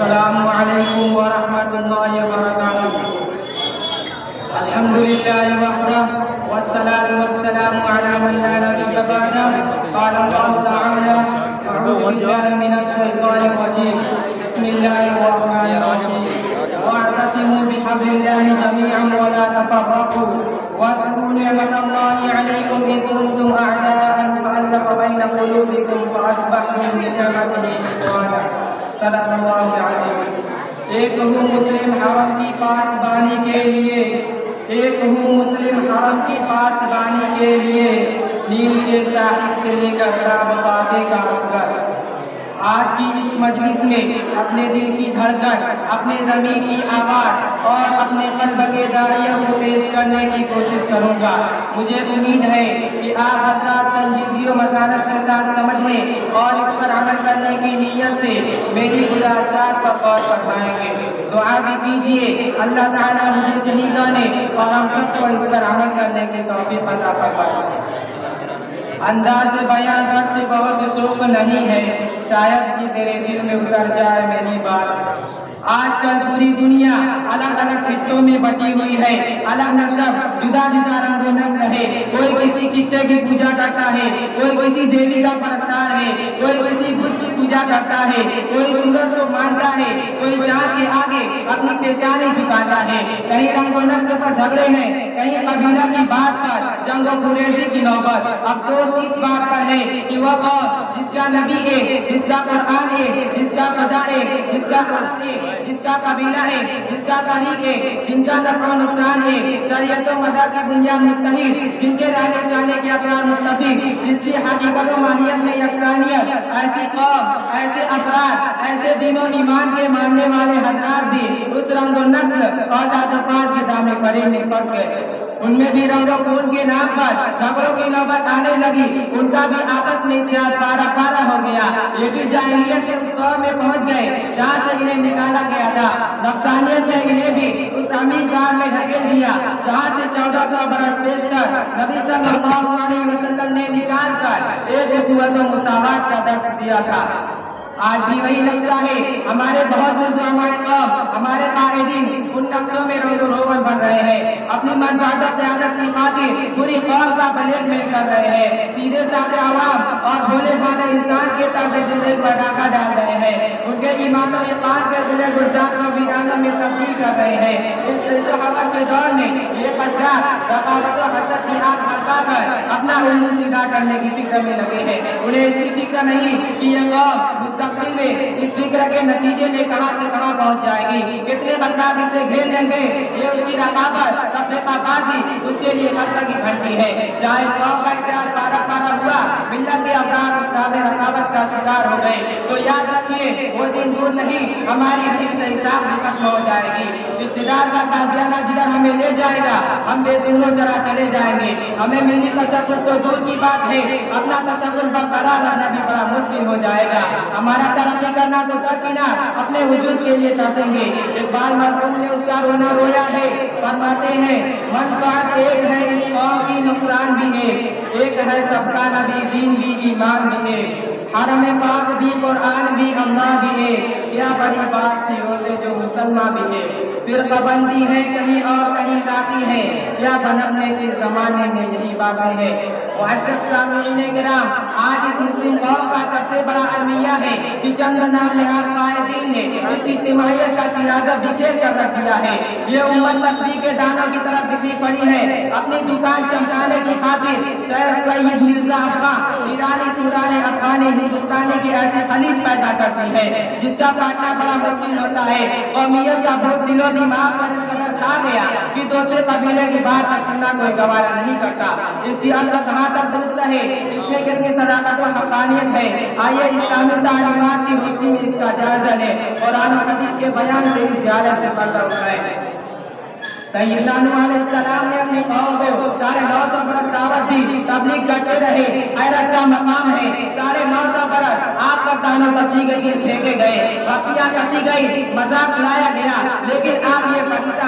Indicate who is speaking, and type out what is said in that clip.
Speaker 1: السلام علیکم ورحمۃ اللہ وبرکاتہ۔ الحمد للہ وحدہ والصلاة والسلام علی من لا نبی بعدہ۔ قال اللہ تعالی اعوذ باللہ من الشیطان الرجیم بسم اللہ الرحمن الرحیم واعتصموا بحبل اللہ جميعا ولا تفرقوا واذكروا نعمة الله عليكم إذ كنتم أعداء فألف بين قلوبكم فأصبحتم بنعمته إخوانا۔ صدق اللہ العظیم۔ ایک ہوں مسلم حرم کی پاسبانی کے لیے، ایک ہوں مسلم حرم کی پاسبانی کے لیے، نیل کے ساحل سے لے کر رابطے کا اثر۔ آج کی اس مجلس میں اپنے دل کی دھڑکن، اپنے ضمیر کی آواز اور اپنے قلب کے داعیوں کو پیش کرنے کی کوشش کروں گا۔ مجھے امید ہے کہ آپ حضرات سنجیدگی و متانت کے ساتھ سمجھنے اور اس پر عمل کرنے کی نیت سے میری گزارشات پر غور فرمائیں گے۔ دعا بھی کیجیے اللہ تعالیٰ مجھے صحیح جانے اور ہم سب کو اس پر عمل کرنے کی توفیق عطا فرمائے۔ انداز بیان سے بہت شوق نہیں ہے، شاید کہ تیرے دل میں اتر جائے میری بات۔ آج کل پوری دنیا الگ الگ خطوں میں بٹی ہوئی ہے، الگ نسب، جدا جدا رنگ و نسل ہے۔ کوئی کسی خطے کی پوجا کرتا ہے، کوئی کسی دیوی کا پرستار ہے، کوئی کسی بدھ کی پوجا کرتا ہے، کوئی سورج کو مانتا ہے، کوئی چاند کے آگے اپنی پیشانی جھکاتا ہے۔ کہیں رنگ و نسل پر جھگڑے ہیں، کہیں قبیلہ کی بات پر جنگ و گریزی کی نوبت۔ افسوس اس بات پر ہے کہ وہ قوم جس کا نبی ہے، جس کا قرآن ہے، جس کا قضا ہے، جس کا قصد ہے، جس کا قبیلہ ہے، جس کا طریق ہے، جن کا نفع و نقصان ہے، شریعت و مذہب کی بنیاد متحد، جن کے رہنے سہنے کے افراد متفق، جس کی حقیقت و ماہیت میں یکسانیت، ایسی قوم، ایسے افراد، ایسے دین و ایمان کے ماننے والے حضرات بھی اس رنگ و نسل اور ذات و پات کے دامن پڑے میں پھنس گئے۔ ان میں بھی رنگ و خون کے نام پر جھگڑوں کی نوبت آنے لگی، ان کا بھی آپس میں اتحاد پارا پارا ہو گیا۔ یہ بھی جاہلیت کے اس دور میں پہنچ گئے جہاں سے انہیں نکالا گیا تھا۔ نفسانیت نے انہیں بھی اس امین کار میں دھکیل دیا جہاں سے 1400 برس پیشتر نبی صلی اللہ علیہ وسلم نے نکال کر ایک اخوت و مساوات کا درس دیا تھا۔ آج بھی وہی نقشہ ہے۔ ہمارے بہت سے ہمارے قوم، ہمارے قائدین ان نقشوں میں رنگ و روغن بن رہے ہیں، اپنی منفعت قیادت کی خاطر پوری قوم کا بلیک میل کر رہے ہیں، سیدھے سادے عوام اور بھولے بھالے انسان کے طرز زندگی پر ڈاکہ ڈال رہے ہیں، ان کے ایمان و ایقان کے بلے گلزار کو ویرانوں میں تبدیل کر رہے ہیں۔ اس صحابہ کے دور میں یہ قذار رقابت و حسد کی آگ بھڑکا کر اپنا علم سیدھا کرنے کی فکر میں لگے ہیں۔ انہیں اس کی فکر نہیں کہ یہ قوم مستقبل میں اس فکر کے نتیجے میں کہاں سے کہاں پہنچ جائے گی، کتنے خطرات اسے گھیر لیں گے۔ یہ اس کی رقابت، تفرقہ بازی اس کے لیے خطرہ کی گھنٹی ہے۔ چاہے قوم کا اتحاد پارا پارا ہوا، ملت کے افراد اس راب رقابت کا شکار ہو گئے، تو یاد رکھیے وہ دن دور نہیں، ہماری دل سے حساب بھی ختم ہو جائے گی۔ اقتدار کا تازیانہ جدھر ہمیں لے جائے گا، ہم بے دونوں جرا چلے جائیں گے۔ ہمیں ملی تصور تو دور کی بات ہے، اپنا تصور برقرار رہنا بھی بڑا مشکل ہو جائے گا۔ ہمارا ترقی کرنا تو ترقینا اپنے وجود کے لیے چاہتے ہیں۔ اقبال مرحوم نے اس کا رونا رویا ہے، فرماتے ہیں منفعت ایک ہے اس قوم کی، نقصان بھی ہے، ایک ہے سب کا نبی، دین بھی، ایمان بھی ہے، حرم پاک بھی، قرآن بھی، اللہ بھی ہے، کیا بڑی بات تھی ہوتے جو مسلمان بھی ہے، فرقہ بندی ہے کہیں اور کہیں ذاتی ہے، کیا بننے کے زمانے میں یہی باتیں ہیں۔ معزز سامعین کرام، آج اس مسلم قوم کا سب سے بڑا المیہ ہے کہ چند نام نہاد قائدین نے اس اجتماعیت کا شیرازہ بکھیر کر رکھ دیا ہے۔ یہ امت تصویر کے دانوں کی طرف بکھری پڑی ہے، اپنی دکان چمکانے کی خاطر شیخ سید مرزا افغان ایرانی تورانی افغانی ہندوستانی کی ایسی خلیج پیدا کرتی ہے جس کا کاٹنا بڑا مشکل ہوتا ہے۔ قومیت کا بھوت دل و دماغ پر اس قدر چھا گیا کہ دوسرے قبیلے کی بات پر سننا کوئی گوارا نہیں کرتا۔ اس کی اصل کہاں تک درست ہے، اس میں کتنی صداقت و حقانیت ہے، آئیے اسلامی تعلیمات کی روشنی میں اس کا جائزہ لیں، قرآن و حدیث کے بیان سے اس جہالت سے پردہ اٹھائیں۔ سیدنا نوح علیہ السلام نے اپنی قوم کو 950 برس دعوت دی، تبلیغ کرتے رہے، حیرت کا مقام ہے 950 برس آپ پر دانوں کسی کے گرد پھینکے گئے، بستیاں کسی گئی، مذاق اڑایا گیا، لیکن آپ یہ فرشتہ